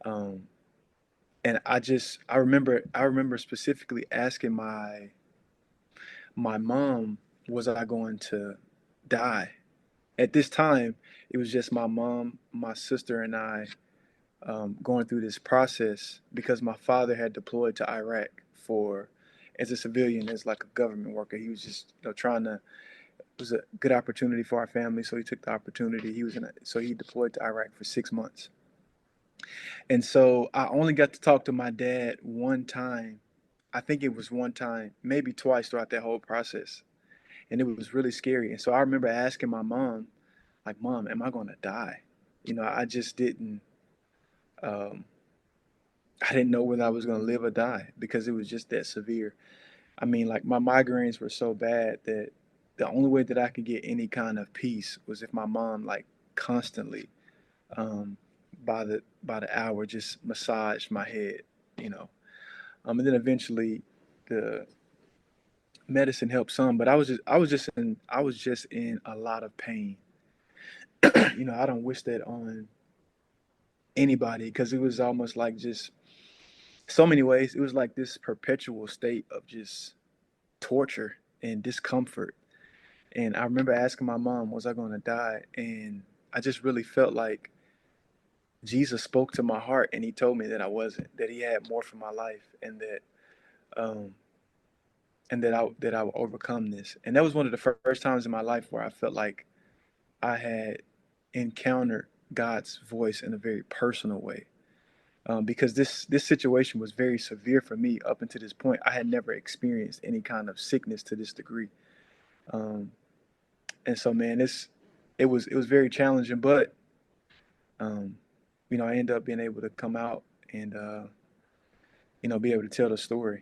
Um, and I remember specifically asking my mom, was I going to die? At this time, it was just my mom, my sister, and I going through this process because my father had deployed to Iraq for as a civilian, as like a government worker. He was just trying to. It was a good opportunity for our family, so he took the opportunity. So he deployed to Iraq for 6 months, and so I only got to talk to my dad one time. I think it was one time, maybe twice throughout that whole process, and it was really scary. And so I remember asking my mom, like, "Mom, am I going to die?" I just didn't. Um, I didn't know whether I was going to live or die because it was just that severe. I mean, like my migraines were so bad that the only way that I could get any kind of peace was if my mom, like, constantly, um, by the hour, just massaged my head, you know. And then eventually, the medicine helped some, but I was just in a lot of pain. I don't wish that on anybody because it was almost like just so many ways. It was like this perpetual state of just torture and discomfort. And I remember asking my mom, was I going to die? And I just really felt like Jesus spoke to my heart and he told me that I wasn't, that he had more for my life, um and that I would overcome this. And that was one of the first times in my life where I felt like I had encountered God's voice in a very personal way. Because this situation was very severe for me up until this point. I had never experienced any kind of sickness to this degree. Um, and so, man, it was very challenging, but um, I ended up being able to come out and be able to tell the story.